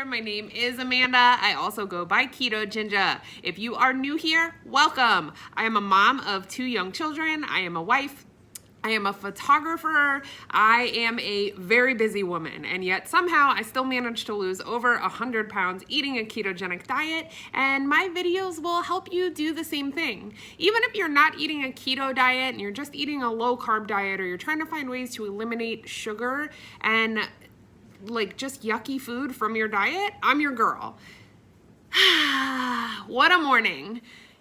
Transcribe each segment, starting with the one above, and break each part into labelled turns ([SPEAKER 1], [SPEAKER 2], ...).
[SPEAKER 1] there. My name is Amanda. I also go by Ketoginja. If you are new here, welcome. I am a mom of 2 young children. I am a wife. I am a photographer. I am a very busy woman, and yet somehow I still manage to lose over 100 pounds eating a ketogenic diet, and my videos will help you do the same thing. Even if you're not eating a keto diet and you're just eating a low carb diet, or you're trying to find ways to eliminate sugar and like just yucky food from your diet, I'm your girl. What a morning.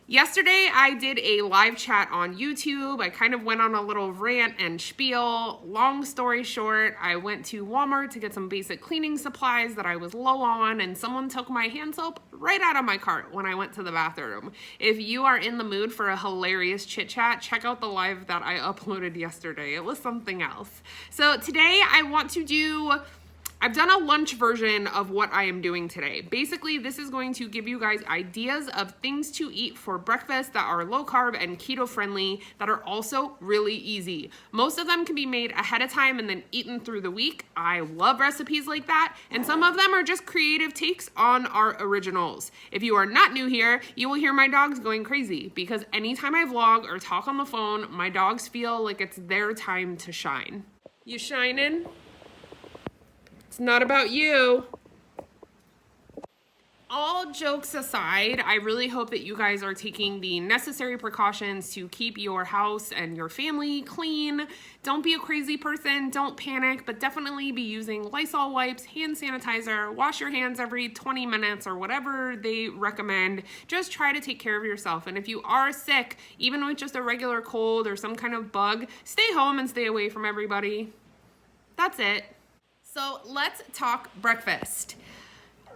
[SPEAKER 1] Yesterday, I did a live chat on YouTube. I kind of went on a little rant and spiel. Long story short, I went to Walmart to get some basic cleaning supplies that I was low on, and someone took my hand soap right out of my cart when I went to the bathroom. If you are in the mood for a hilarious chit chat, check out the live that I uploaded yesterday. It was something else. So today, I've done a lunch version of what I am doing today. Basically, this is going to give you guys ideas of things to eat for breakfast that are low carb and keto friendly that are also really easy. Most of them can be made ahead of time and then eaten through the week. I love recipes like that, and some of them are just creative takes on our originals. If you are not new here, you will hear my dogs going crazy because anytime I vlog or talk on the phone, my dogs feel like it's their time to shine. You shining? It's not about you. All jokes aside, I really hope that you guys are taking the necessary precautions to keep your house and your family clean. Don't be a crazy person, don't panic, but definitely be using Lysol wipes, hand sanitizer, wash your hands every 20 minutes or whatever they recommend. Just try to take care of yourself. And if you are sick, even with just a regular cold or some kind of bug, stay home and stay away from everybody. That's it. So let's talk breakfast.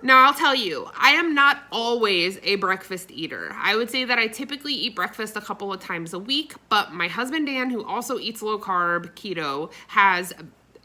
[SPEAKER 1] Now I'll tell you, I am not always a breakfast eater. I would say that I typically eat breakfast a couple of times a week, but my husband Dan, who also eats low carb keto,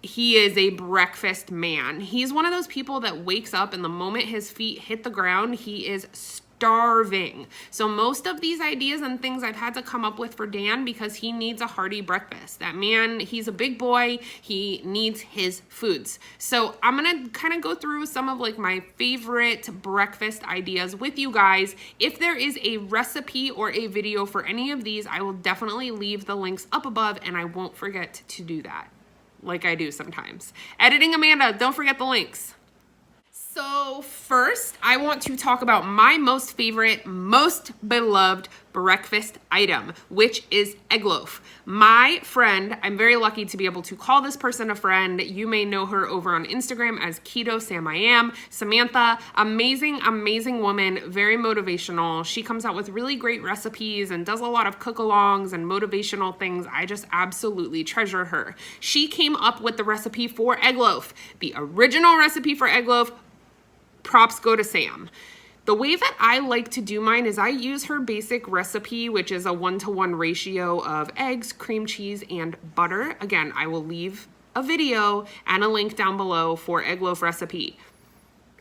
[SPEAKER 1] he is a breakfast man. He's one of those people that wakes up and the moment his feet hit the ground, he is starving. So most of these ideas and things I've had to come up with for Dan because he needs a hearty breakfast. That man, he's a big boy. He needs his foods. So I'm going to kind of go through some of like my favorite breakfast ideas with you guys. If there is a recipe or a video for any of these, I will definitely leave the links up above and I won't forget to do that like I do sometimes. Editing Amanda, don't forget the links. So first, I want to talk about my most favorite, most beloved breakfast item, which is egg loaf. My friend, I'm very lucky to be able to call this person a friend. You may know her over on Instagram as Keto Sam I Am. Samantha, amazing, amazing woman, very motivational. She comes out with really great recipes and does a lot of cook-alongs and motivational things. I just absolutely treasure her. She came up with the recipe for egg loaf. The original recipe for egg loaf, props go to Sam. The way that I like to do mine is I use her basic recipe, which is a 1-to-1 ratio of eggs, cream cheese, and butter. Again, I will leave a video and a link down below for egg loaf recipe.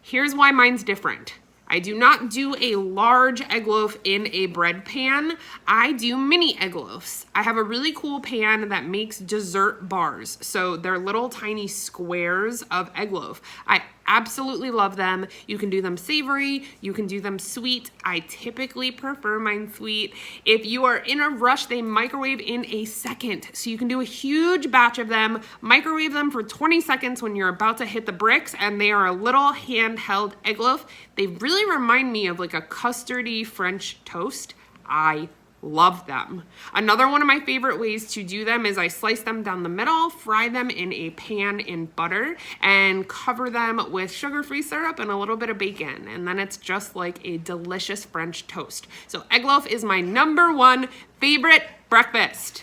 [SPEAKER 1] Here's why mine's different. I do not do a large egg loaf in a bread pan. I do mini egg loafs. I have a really cool pan that makes dessert bars. So they're little tiny squares of egg loaf. I absolutely love them. You can do them savory, you can do them sweet. I typically prefer mine sweet. If you are in a rush, they microwave in a second. So you can do a huge batch of them, microwave them for 20 seconds when you're about to hit the bricks, and they are a little handheld egg loaf. They really remind me of like a custardy French toast. I love them. Another one of my favorite ways to do them is I slice them down the middle, fry them in a pan in butter, and cover them with sugar-free syrup and a little bit of bacon. And then it's just like a delicious French toast. So egg loaf is my #1 favorite breakfast.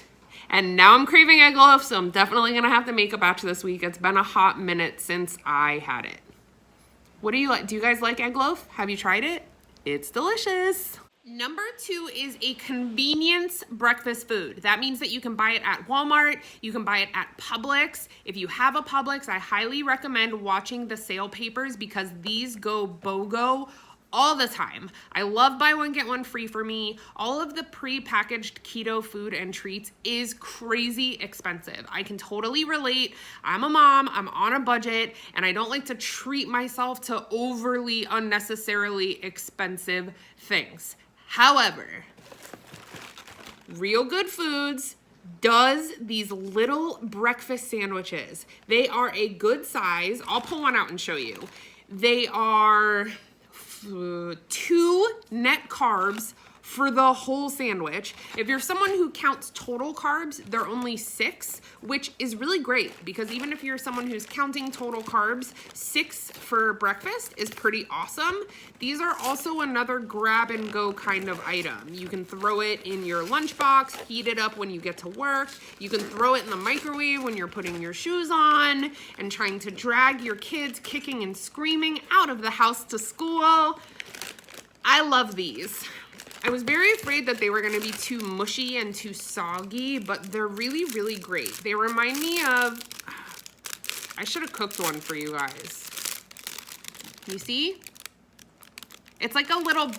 [SPEAKER 1] And now I'm craving egg loaf, so I'm definitely gonna have to make a batch this week. It's been a hot minute since I had it. What do you like? Do you guys like egg loaf? Have you tried it? It's delicious. #2 is a convenience breakfast food. That means that you can buy it at Walmart, you can buy it at Publix. If you have a Publix, I highly recommend watching the sale papers because these go BOGO all the time. I love buy one, get one free for me. All of the pre-packaged keto food and treats is crazy expensive. I can totally relate. I'm a mom, I'm on a budget, and I don't like to treat myself to overly unnecessarily expensive things. However, Real Good Foods does these little breakfast sandwiches. They are a good size. I'll pull one out and show you. They are 2 net carbs for the whole sandwich. If you're someone who counts total carbs, they're only 6, which is really great because even if you're someone who's counting total carbs, 6 for breakfast is pretty awesome. These are also another grab and go kind of item. You can throw it in your lunchbox, heat it up when you get to work. You can throw it in the microwave when you're putting your shoes on and trying to drag your kids kicking and screaming out of the house to school. I love these. I was very afraid that they were going to be too mushy and too soggy, but they're really, really great. They remind me of, I should have cooked one for you guys. You see? It's like a little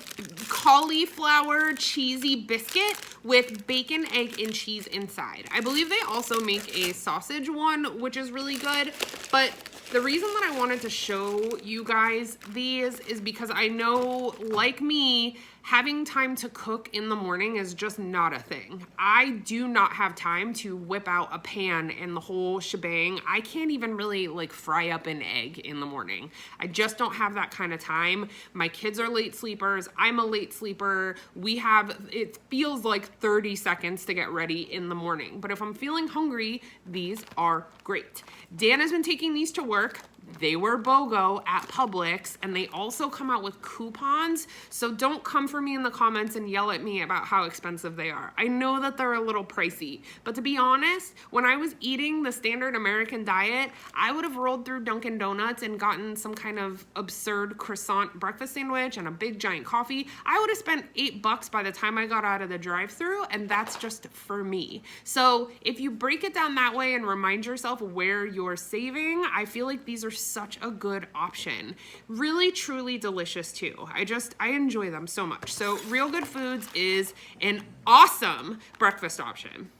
[SPEAKER 1] cauliflower cheesy biscuit with bacon, egg, and cheese inside. I believe they also make a sausage one, which is really good, but the reason that I wanted to show you guys these is because I know, like me, having time to cook in the morning is just not a thing. I do not have time to whip out a pan and the whole shebang. I can't even really like fry up an egg in the morning. I just don't have that kind of time. My kids are late sleepers. I'm a late sleeper. It feels like 30 seconds to get ready in the morning. But if I'm feeling hungry, these are great. Dan has been taking these to work. They were BOGO at Publix, and they also come out with coupons, so don't come for me in the comments and yell at me about how expensive they are. I know that they're a little pricey, but to be honest, when I was eating the standard American diet, I would have rolled through Dunkin' Donuts and gotten some kind of absurd croissant breakfast sandwich and a big giant coffee. I would have spent $8 by the time I got out of the drive-thru, and that's just for me. So if you break it down that way and remind yourself where you're saving, I feel like these are such a good option. Really, truly delicious too. I enjoy them so much. So Real Good Foods is an awesome breakfast option.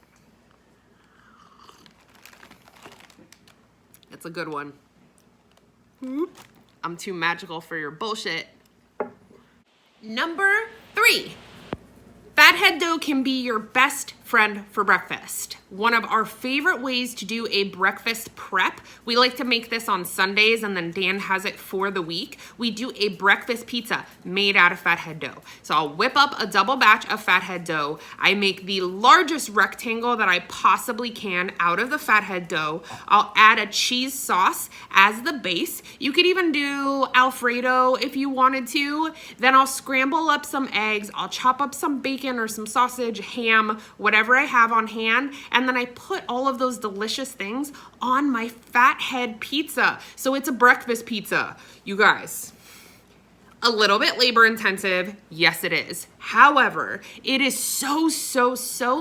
[SPEAKER 1] It's a good one. I'm too magical for your bullshit. Number 3. Fathead dough can be your best friend for breakfast. One of our favorite ways to do a breakfast prep. We like to make this on Sundays and then Dan has it for the week. We do a breakfast pizza made out of fathead dough. So I'll whip up a double batch of fathead dough. I make the largest rectangle that I possibly can out of the fathead dough. I'll add a cheese sauce as the base. You could even do Alfredo if you wanted to. Then I'll scramble up some eggs. I'll chop up some bacon or some sausage, ham, whatever I have on hand, and then I put all of those delicious things on my fathead pizza. So it's a breakfast pizza, you guys. A little bit labor intensive, yes it is. However, it is so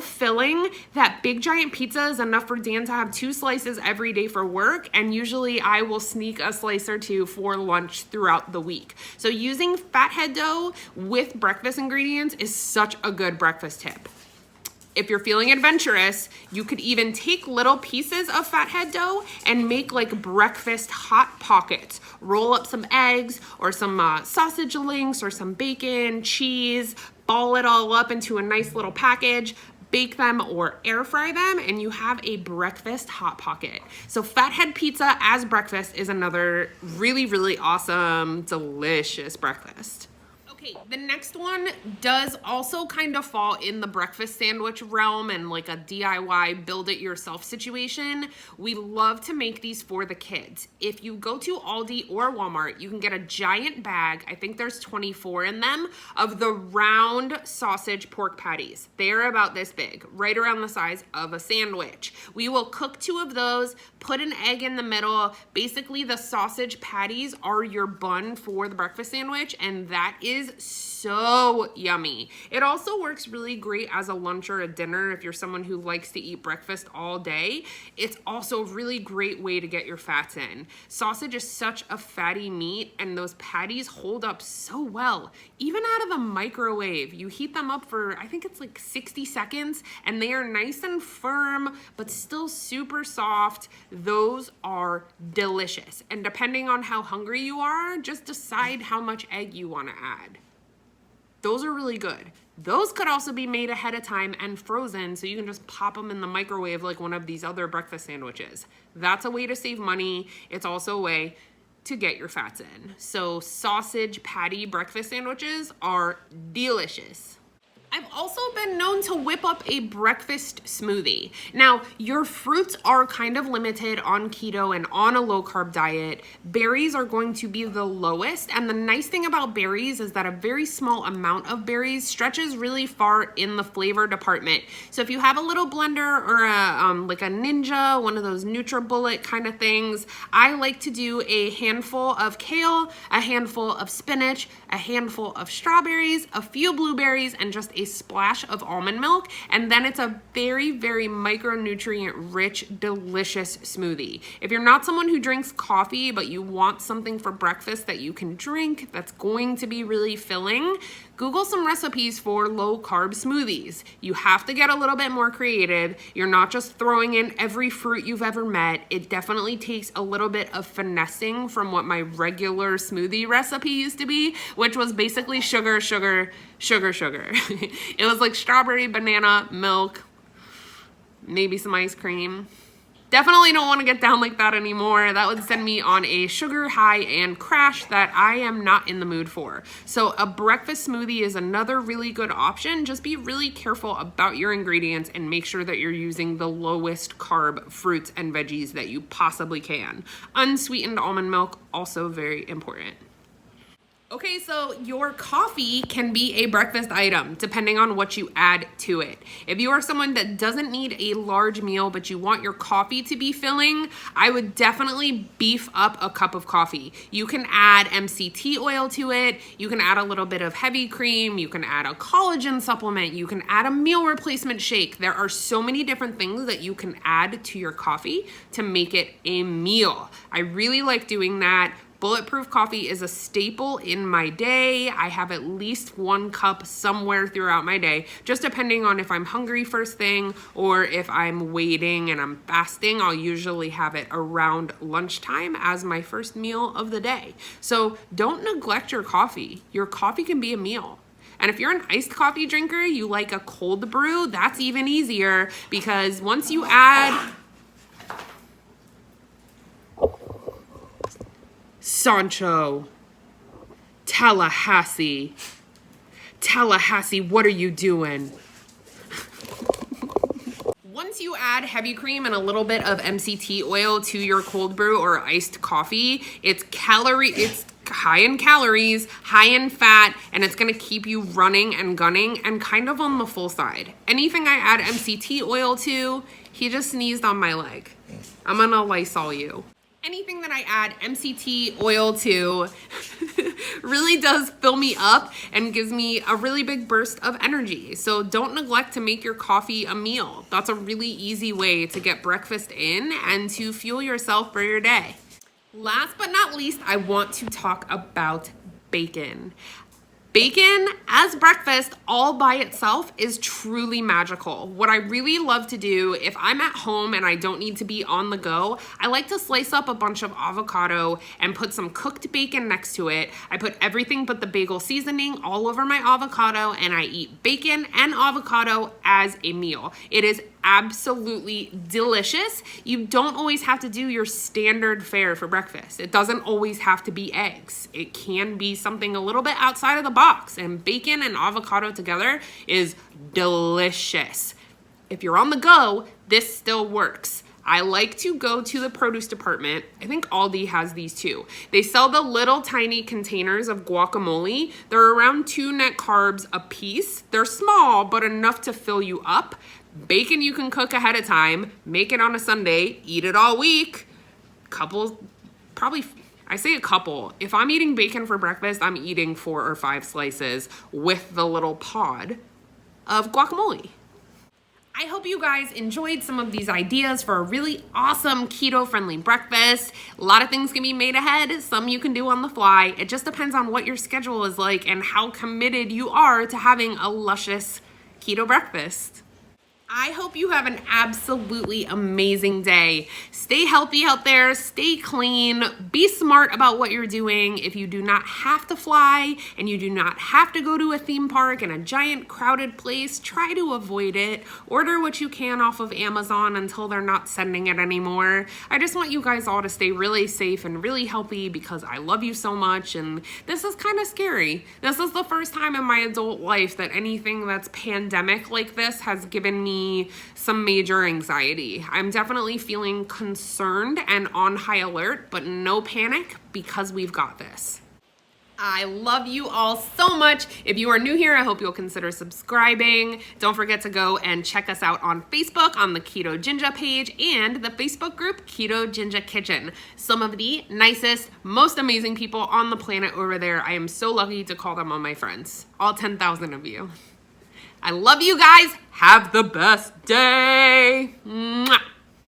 [SPEAKER 1] filling that big giant pizza is enough for Dan to have 2 slices every day for work, and usually I will sneak a slice or 2 for lunch throughout the week. So using fathead dough with breakfast ingredients is such a good breakfast tip. If you're feeling adventurous, you could even take little pieces of fathead dough and make like breakfast hot pockets. Roll up some eggs or some sausage links or some bacon, cheese, ball it all up into a nice little package, bake them or air fry them, and you have a breakfast hot pocket. So fathead pizza as breakfast is another really awesome, delicious breakfast. Okay, the next one does also kind of fall in the breakfast sandwich realm and like a DIY build it yourself situation. We love to make these for the kids. If you go to Aldi or Walmart, you can get a giant bag, I think there's 24 in them, of the round sausage pork patties. They're about this big, right around the size of a sandwich. We will cook 2 of those, put an egg in the middle. Basically, the sausage patties are your bun for the breakfast sandwich, and that is so yummy. It also works really great as a lunch or a dinner if you're someone who likes to eat breakfast all day. It's also a really great way to get your fats in. Sausage is such a fatty meat, and those patties hold up so well. Even out of the microwave, you heat them up for, I think it's like 60 seconds, and they are nice and firm, but still super soft. Those are delicious. And depending on how hungry you are, just decide how much egg you want to add. Those are really good. Those could also be made ahead of time and frozen, so you can just pop them in the microwave like one of these other breakfast sandwiches. That's a way to save money. It's also a way to get your fats in. So sausage patty breakfast sandwiches are delicious. I've also been known to whip up a breakfast smoothie. Now, your fruits are kind of limited on keto and on a low carb diet. Berries are going to be the lowest, and the nice thing about berries is that a very small amount of berries stretches really far in the flavor department. So if you have a little blender or like a Ninja, one of those NutriBullet kind of things, I like to do a handful of kale, a handful of spinach, a handful of strawberries, a few blueberries, and just a splash of almond milk, and then it's a very, very micronutrient rich, delicious smoothie. If you're not someone who drinks coffee, but you want something for breakfast that you can drink that's going to be really filling, Google some recipes for low carb smoothies. You have to get a little bit more creative. You're not just throwing in every fruit you've ever met. It definitely takes a little bit of finessing from what my regular smoothie recipe used to be, which was basically sugar, sugar, sugar, sugar. It was like strawberry, banana, milk, maybe some ice cream. Definitely don't want to get down like that anymore. That would send me on a sugar high and crash that I am not in the mood for. So a breakfast smoothie is another really good option. Just be really careful about your ingredients and make sure that you're using the lowest carb fruits and veggies that you possibly can. Unsweetened almond milk, also very important. Okay, so your coffee can be a breakfast item depending on what you add to it. If you are someone that doesn't need a large meal but you want your coffee to be filling, I would definitely beef up a cup of coffee. You can add MCT oil to it, you can add a little bit of heavy cream, you can add a collagen supplement, you can add a meal replacement shake. There are so many different things that you can add to your coffee to make it a meal. I really like doing that. Bulletproof coffee is a staple in my day. I have at least 1 cup somewhere throughout my day, just depending on if I'm hungry first thing or if I'm waiting and I'm fasting. I'll usually have it around lunchtime as my first meal of the day. So don't neglect your coffee. Your coffee can be a meal. And if you're an iced coffee drinker, you like a cold brew, that's even easier because once you add Sancho, Tallahassee, what are you doing? Once you add heavy cream and a little bit of MCT oil to your cold brew or iced coffee, it's high in calories, high in fat, and it's gonna keep you running and gunning and kind of on the full side. Anything I add MCT oil to, he just sneezed on my leg. I'm gonna Lysol you. Anything that I add MCT oil to really does fill me up and gives me a really big burst of energy. So don't neglect to make your coffee a meal. That's a really easy way to get breakfast in and to fuel yourself for your day. Last but not least, I want to talk about bacon. Bacon as breakfast all by itself is truly magical. What I really love to do if I'm at home and I don't need to be on the go, I like to slice up a bunch of avocado and put some cooked bacon next to it. I put everything but the bagel seasoning all over my avocado and I eat bacon and avocado as a meal. It is absolutely delicious. You don't always have to do your standard fare for breakfast. It doesn't always have to be eggs. It can be something a little bit outside of the box, and bacon and avocado together is delicious. If you're on the go, this still works. I like to go to the produce department. I think Aldi has these too. They sell the little tiny containers of guacamole. They're around 2 net carbs a piece. They're small, but enough to fill you up. Bacon you can cook ahead of time, make it on a Sunday, eat it all week. Probably I say a couple. If I'm eating bacon for breakfast, I'm eating 4 or 5 slices with the little pod of guacamole. I hope you guys enjoyed some of these ideas for a really awesome keto-friendly breakfast. A lot of things can be made ahead. Some you can do on the fly. It just depends on what your schedule is like and how committed you are to having a luscious keto breakfast. I hope you have an absolutely amazing day. Stay healthy out there, stay clean, be smart about what you're doing. If you do not have to fly and you do not have to go to a theme park in a giant crowded place, try to avoid it. Order what you can off of Amazon until they're not sending it anymore. I just want you guys all to stay really safe and really healthy because I love you so much, and this is kind of scary. This is the first time in my adult life that anything that's pandemic like this has given me some major anxiety. I'm definitely feeling concerned and on high alert, but no panic because we've got this. I love you all so much. If you are new here, I hope you'll consider subscribing. Don't forget to go and check us out on Facebook on the Ketoginja page and the Facebook group Ketoginja Kitchen. Some of the nicest, most amazing people on the planet over there. I am so lucky to call them all my friends. All 10,000 of you. I love you guys. Have the best day.